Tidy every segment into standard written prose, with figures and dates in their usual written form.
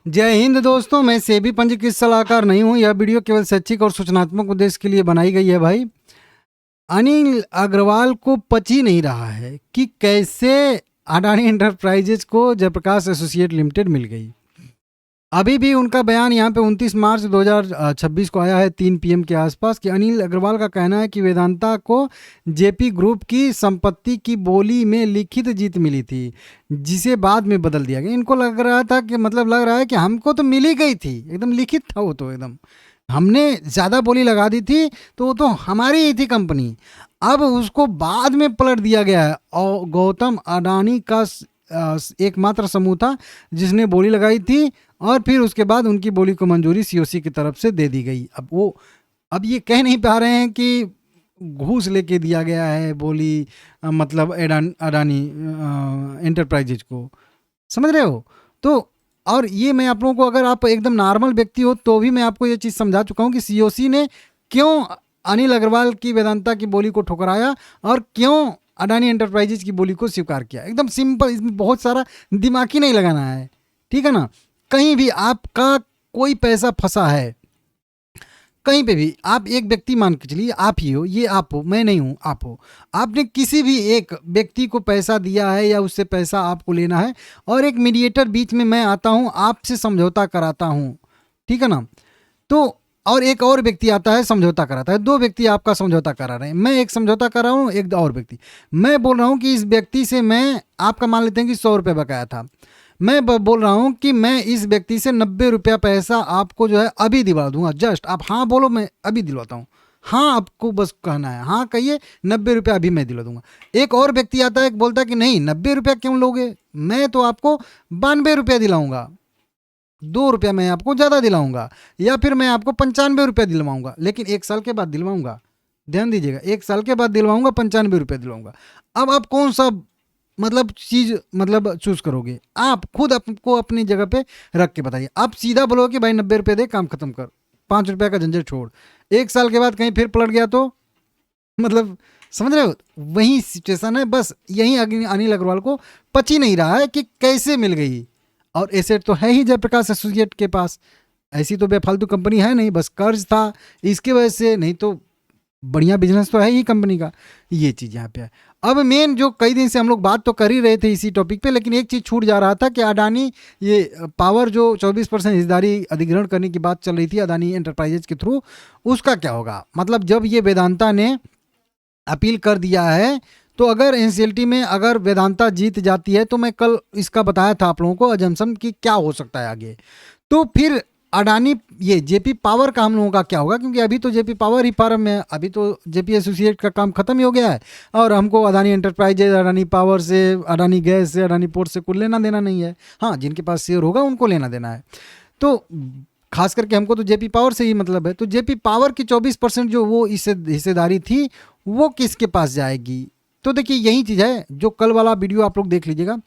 जय हिंद दोस्तों, मैं सेबी पंजीकृत सलाहकार नहीं हूं। यह वीडियो केवल शैक्षिक और सूचनात्मक उद्देश्य के लिए बनाई गई है। भाई, अनिल अग्रवाल को पच ही नहीं रहा है कि कैसे अडानी एंटरप्राइजेज को जयप्रकाश एसोसिएट लिमिटेड मिल गई। अभी भी उनका बयान यहाँ पे 29 मार्च 2026 को आया है 3 PM के आसपास कि अनिल अग्रवाल का कहना है कि वेदांता को जेपी ग्रुप की संपत्ति की बोली में लिखित जीत मिली थी, जिसे बाद में बदल दिया गया। इनको लग रहा था कि लग रहा है कि हमको तो मिल ही गई थी, एकदम लिखित था वो, तो एकदम हमने ज़्यादा बोली लगा दी थी, तो वो तो हमारी ही थी कंपनी। अब उसको बाद में पलट दिया गया है और गौतम अडानी का एकमात्र समूह था जिसने बोली लगाई थी और फिर उसके बाद उनकी बोली को मंजूरी सीओसी की तरफ से दे दी गई। अब ये कह नहीं पा रहे हैं कि घूस लेके दिया गया है बोली, अडानी एंटरप्राइजेज को, समझ रहे हो? तो और ये मैं आप लोगों को, अगर आप एकदम नॉर्मल व्यक्ति हो तो भी मैं आपको ये चीज़ समझा चुका हूँ कि सीओसी ने क्यों अनिल अग्रवाल की वेदांता की बोली को ठुकराया और क्यों अडानी एंटरप्राइजेज की बोली को स्वीकार किया। एकदम सिंपल, इसमें बहुत सारा दिमाग ही नहीं लगाना है, ठीक है ना? कहीं भी आपका कोई पैसा फंसा है, कहीं पे भी आप एक व्यक्ति मान के चलिए, आप ही हो, ये आप हो, मैं नहीं हूँ, आप हो। आपने किसी भी एक व्यक्ति को पैसा दिया है या उससे पैसा आपको लेना है और एक मीडिएटर बीच में मैं आता हूँ, आपसे समझौता कराता हूँ, ठीक है ना? तो और एक और व्यक्ति आता है, समझौता कराता है। 2 व्यक्ति आपका समझौता करा रहे हैं, मैं एक समझौता कर रहा हूँ, एक और व्यक्ति। मैं बोल रहा हूँ कि इस व्यक्ति से मैं, आपका मान लेते हैं कि 100 रुपये बकाया था, मैं बोल रहा हूँ कि मैं इस व्यक्ति से 90 रुपया पैसा आपको जो है अभी दिलवा दूंगा। जस्ट आप हाँ बोलो, मैं अभी दिलवाता हूँ। हाँ, आपको बस कहना है, हाँ कहिए, 90 रुपया अभी मैं दिलवा दूंगा। एक और व्यक्ति आता है, बोलता है कि नहीं, 90 रुपया क्यों लोगे, मैं तो आपको 92 रुपया दिलाऊंगा, 2 रुपया मैं आपको ज़्यादा दिलाऊंगा, या फिर मैं आपको 95 रुपया दिलवाऊंगा, लेकिन 1 साल के बाद दिलवाऊंगा। ध्यान दीजिएगा, 1 साल के बाद दिलवाऊंगा, 95 रुपया दिलवाऊंगा। अब आप कौन सा चीज़ चूज करोगे? आप खुद आपको अपनी जगह पे रख के बताइए। आप सीधा बोलो कि भाई 90 रुपये दे, काम खत्म कर, 5 रुपया का झंझट छोड़। 1 साल के बाद कहीं फिर पलट गया तो समझ रहे हो? वही सिचुएशन है। बस यही अनिल अग्रवाल को पच ही नहीं रहा है कि कैसे मिल गई। और एसेट तो है ही जयप्रकाश एसोसिएट के पास, ऐसी तो बेफालतू कंपनी है नहीं, बस कर्ज था इसके वजह से, नहीं तो बढ़िया बिजनेस तो है ही कंपनी का। ये चीज़ यहाँ पे है। अब मेन जो कई दिन से हम लोग बात तो कर ही रहे थे इसी टॉपिक पे, लेकिन एक चीज़ छूट जा रहा था कि अडानी ये पावर जो 24% हिस्सेदारी अधिग्रहण करने की बात चल रही थी अडानी एंटरप्राइजेज के थ्रू, उसका क्या होगा? जब ये वेदांता ने अपील कर दिया है, तो अगर एनसीएलटी में अगर वेदांता जीत जाती है, तो मैं कल इसका बताया था आप लोगों को अजम्पशन कि क्या हो सकता है आगे, तो फिर अडानी ये जेपी पावर का हम लोगों का क्या होगा? क्योंकि अभी तो जेपी पावर ही फार्म में है, अभी तो जेपी एसोसिएट का काम खत्म ही हो गया है और हमको अडानी एंटरप्राइजेज, अडानी पावर से, अडानी गैस से, अडानी पोर्ट से कुछ लेना देना नहीं है। हाँ, जिनके पास शेयर होगा उनको लेना देना है। तो खास करके हमको तो जेपी पावर से ही मतलब है। तो जेपी पावर की 24% जो वो हिस्सेदारी थी, वो किसके पास जाएगी? तो देखिए यही चीज़ है जो कल वाला वीडियो आप लोग देख लीजिएगा।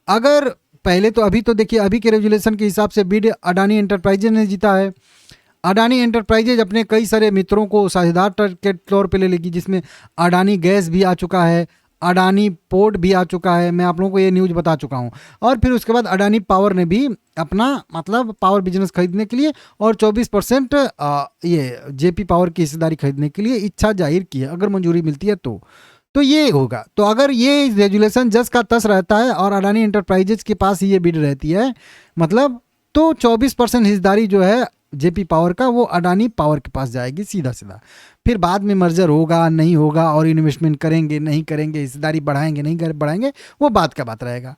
अगर पहले तो अभी तो देखिए, अभी के रेजुलेशन के हिसाब से बिड अडानी एंटरप्राइजेज ने जीता है। अडानी एंटरप्राइजेज अपने कई सारे मित्रों को साझेदार के तौर पे ले लेगी, जिसमें अडानी गैस भी आ चुका है, अडानी पोर्ट भी आ चुका है, मैं आप लोगों को ये न्यूज़ बता चुका हूँ। और फिर उसके बाद अडानी पावर ने भी अपना पावर बिजनेस खरीदने के लिए और 24% ये जेपी पावर की हिस्सेदारी खरीदने के लिए इच्छा जाहिर की है, अगर मंजूरी मिलती है तो ये होगा। तो अगर ये रेजुलेशन जस का तस रहता है और अडानी एंटरप्राइजेज के पास ही ये बिड रहती है, तो 24% हिस्सेदारी जो है जेपी पावर का, वो अडानी पावर के पास जाएगी सीधा सीधा। फिर बाद में मर्जर होगा नहीं होगा, और इन्वेस्टमेंट करेंगे नहीं करेंगे, हिस्सेदारी बढ़ाएंगे नहीं बढ़ाएंगे, वो बात का बात रहेगा।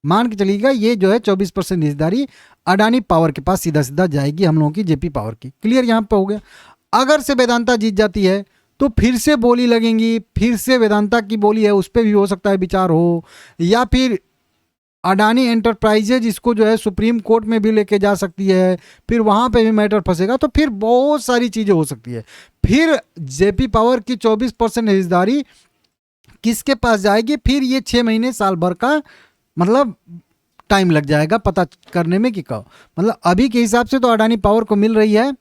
मान के चलिएगा ये जो है 24% हिस्सेदारी अडानी पावर के पास सीधा सीधा जाएगी हम लोगों की जेपी पावर की। क्लियर यहाँ पर हो गया? अगर से वेदांता जीत जाती है तो फिर से बोली लगेंगी, फिर से वेदांता की बोली है उस पर भी हो सकता है विचार हो, या फिर अडानी एंटरप्राइजेज इसको जो है सुप्रीम कोर्ट में भी लेके जा सकती है, फिर वहाँ पे भी मैटर फंसेगा, तो फिर बहुत सारी चीज़ें हो सकती है। फिर जेपी पावर की 24% हिस्सेदारी किसके पास जाएगी? फिर ये 6 महीने साल भर का टाइम लग जाएगा पता करने में कि कब। अभी के हिसाब से तो अडानी पावर को मिल रही है,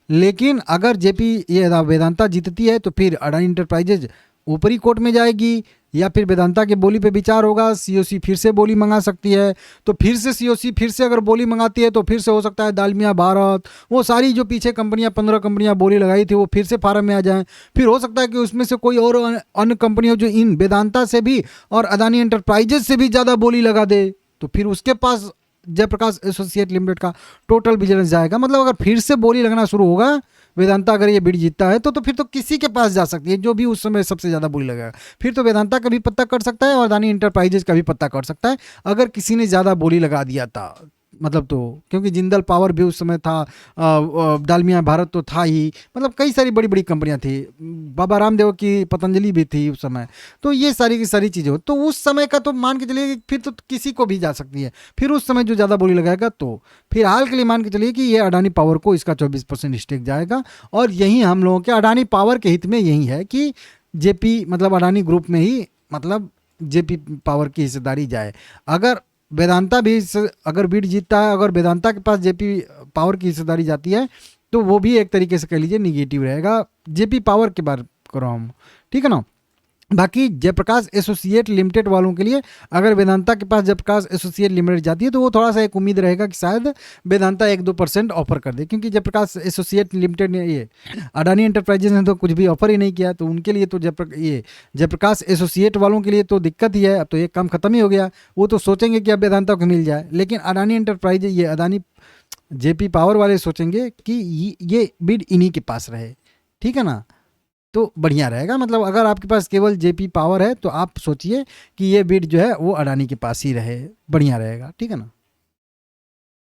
लेकिन अगर जेपी ये वेदांता जीतती है तो फिर अडानी इंटरप्राइजेज ऊपरी कोर्ट में जाएगी, या फिर वेदांता के बोली पे विचार होगा, सीओसी फिर से बोली मंगा सकती है, तो फिर से सीओसी फिर से अगर बोली मंगाती है तो फिर से हो सकता है दालमिया भारत, वो सारी जो पीछे कंपनियां 15 कंपनियां बोली लगाई थी वो फिर से फार्म में आ जाएं। फिर हो सकता है कि उसमें से कोई और अन्य कंपनी हो जो इन वेदांता से भी और अदानी एंटरप्राइजेस से भी ज़्यादा बोली लगा दे, तो फिर उसके पास जयप्रकाश एसोसिएट लिमिटेड का टोटल बिजनेस जाएगा। मतलब अगर फिर से बोली लगना शुरू होगा, वेदांता अगर ये बिड जीतता है तो फिर तो किसी के पास जा सकती है जो भी उस समय सबसे ज़्यादा बोली लगाएगा। फिर तो वेदांता का भी पत्ता कर सकता है और अदानी इंटरप्राइजेज का भी पत्ता कर सकता है अगर किसी ने ज़्यादा बोली लगा दिया था। मतलब तो क्योंकि जिंदल पावर भी उस समय था, डालमिया भारत तो था ही, मतलब कई सारी बड़ी बड़ी कंपनियां थी, बाबा रामदेव की पतंजलि भी थी उस समय। तो ये सारी की सारी चीज़ें हो, तो उस समय का तो मान के चलिए फिर तो किसी को भी जा सकती है। फिर उस समय जो ज़्यादा बोली लगाएगा, तो फिर हाल के लिए मान के चलिए कि ये अडानी पावर को इसका 24% स्टेक जाएगा। और यही हम लोगों के अडानी पावर के हित में यही है कि जेपी मतलब अडानी ग्रुप में ही मतलब जेपी पावर की हिस्सेदारी जाए। अगर वेदांता भी अगर बीड जीतता है, अगर वेदांता के पास जेपी पावर की हिस्सेदारी जाती है तो वो भी एक तरीके से कह लीजिए निगेटिव रहेगा। जेपी पावर की बात कर रहा हूँ, ठीक है ना। बाकी जयप्रकाश एसोसिएट लिमिटेड वालों के लिए अगर वेदांता के पास जयप्रकाश एसोसिएट लिमिटेड जाती है तो वो थोड़ा सा एक उम्मीद रहेगा कि शायद वेदांता 1-2% ऑफर कर दे, क्योंकि जयप्रकाश एसोसिएट लिमिटेड ने ये अडानी एंटरप्राइजेज ने तो कुछ भी ऑफर ही नहीं किया, तो उनके लिए तो ये जयप्रकाश एसोसिएट वालों के लिए तो दिक्कत ही है। अब तो ये काम खत्म ही हो गया, वो तो सोचेंगे कि अब वेदांता को मिल जाए, लेकिन अडानी एंटरप्राइज ये अडानी जेपी पावर वाले सोचेंगे कि ये बिड इन्हीं के पास रहे, ठीक है ना। तो बढ़िया रहेगा। मतलब अगर आपके पास केवल जेपी पावर है तो आप सोचिए कि ये बिड जो है वो अडानी के पास ही रहे, बढ़िया रहेगा, ठीक है ना।